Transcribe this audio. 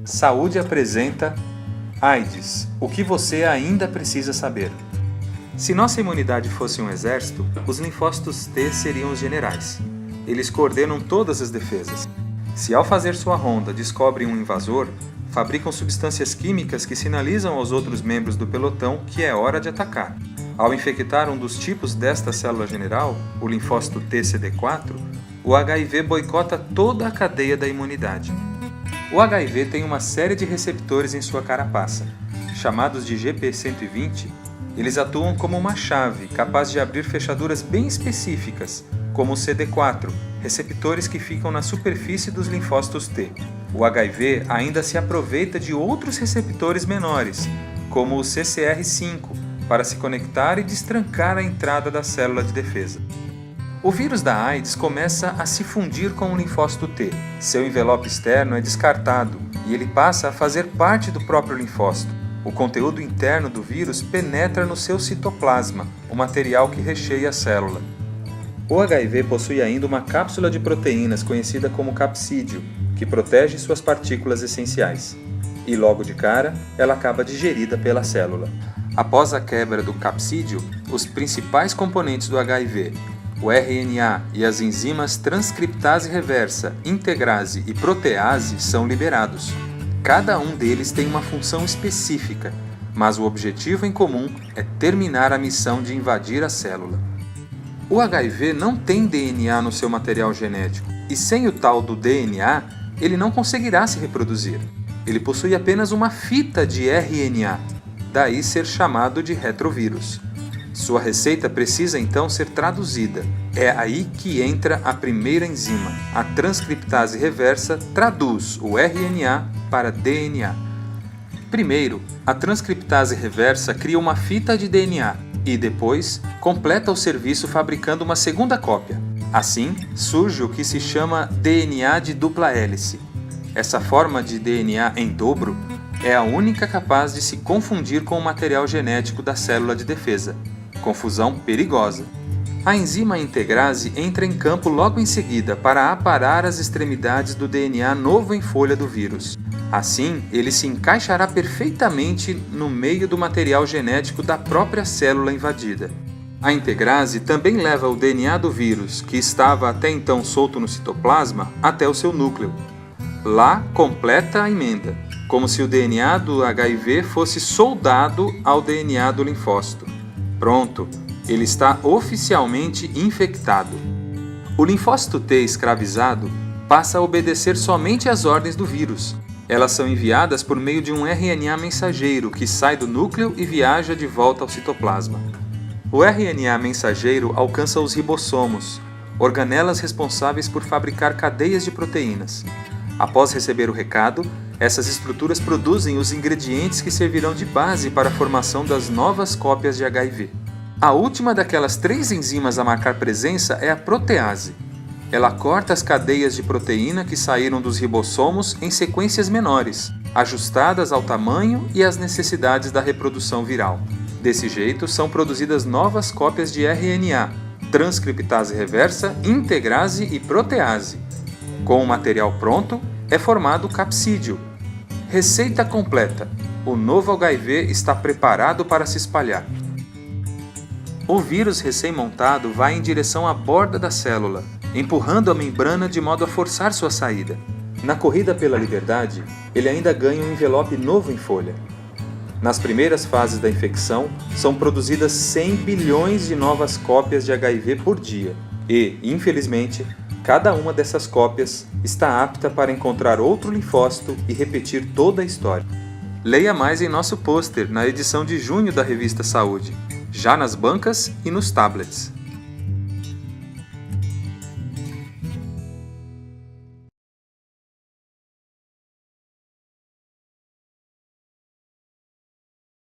Saúde apresenta AIDS, o que você ainda precisa saber. Se nossa imunidade fosse um exército, os linfócitos T seriam os generais. Eles coordenam todas as defesas. Se ao fazer sua ronda descobrem um invasor, fabricam substâncias químicas que sinalizam aos outros membros do pelotão que é hora de atacar. Ao infectar um dos tipos desta célula general, o linfócito TCD4, o HIV boicota toda a cadeia da imunidade. O HIV tem uma série de receptores em sua carapaça. Chamados de GP120, eles atuam como uma chave capaz de abrir fechaduras bem específicas, como o CD4, receptores que ficam na superfície dos linfócitos T. O HIV ainda se aproveita de outros receptores menores, como o CCR5, para se conectar e destrancar a entrada da célula de defesa. O vírus da AIDS começa a se fundir com o linfócito T. Seu envelope externo é descartado e ele passa a fazer parte do próprio linfócito. O conteúdo interno do vírus penetra no seu citoplasma, o material que recheia a célula. O HIV possui ainda uma cápsula de proteínas conhecida como capsídeo, que protege suas partículas essenciais. E logo de cara, ela acaba digerida pela célula. Após a quebra do capsídeo, os principais componentes do HIV, o RNA e as enzimas transcriptase reversa, integrase e protease são liberados. Cada um deles tem uma função específica, mas o objetivo em comum é terminar a missão de invadir a célula. O HIV não tem DNA no seu material genético, e sem o tal do DNA, ele não conseguirá se reproduzir. Ele possui apenas uma fita de RNA, daí ser chamado de retrovírus. Sua receita precisa então ser traduzida. É aí que entra a primeira enzima. A transcriptase reversa traduz o RNA para DNA. Primeiro, a transcriptase reversa cria uma fita de DNA e depois completa o serviço fabricando uma segunda cópia. Assim, surge o que se chama DNA de dupla hélice. Essa forma de DNA em dobro é a única capaz de se confundir com o material genético da célula de defesa. Confusão perigosa. A enzima integrase entra em campo logo em seguida para aparar as extremidades do DNA novo em folha do vírus. Assim, ele se encaixará perfeitamente no meio do material genético da própria célula invadida. A integrase também leva o DNA do vírus, que estava até então solto no citoplasma, até o seu núcleo. Lá, completa a emenda, como se o DNA do HIV fosse soldado ao DNA do linfócito. Pronto, ele está oficialmente infectado. O linfócito T escravizado passa a obedecer somente às ordens do vírus. Elas são enviadas por meio de um RNA mensageiro que sai do núcleo e viaja de volta ao citoplasma. O RNA mensageiro alcança os ribossomos, organelas responsáveis por fabricar cadeias de proteínas. Após receber o recado, essas estruturas produzem os ingredientes que servirão de base para a formação das novas cópias de HIV. A última daquelas 3 enzimas a marcar presença é a protease. Ela corta as cadeias de proteína que saíram dos ribossomos em sequências menores, ajustadas ao tamanho e às necessidades da reprodução viral. Desse jeito, são produzidas novas cópias de RNA, transcriptase reversa, integrase e protease. Com o material pronto, é formado o capsídeo. Receita completa. O novo HIV está preparado para se espalhar. O vírus recém-montado vai em direção à borda da célula, empurrando a membrana de modo a forçar sua saída. Na corrida pela liberdade, ele ainda ganha um envelope novo em folha. Nas primeiras fases da infecção, são produzidas 100 bilhões de novas cópias de HIV por dia. E, infelizmente, cada uma dessas cópias está apta para encontrar outro linfócito e repetir toda a história. Leia mais em nosso pôster na edição de junho da revista Saúde, já nas bancas e nos tablets.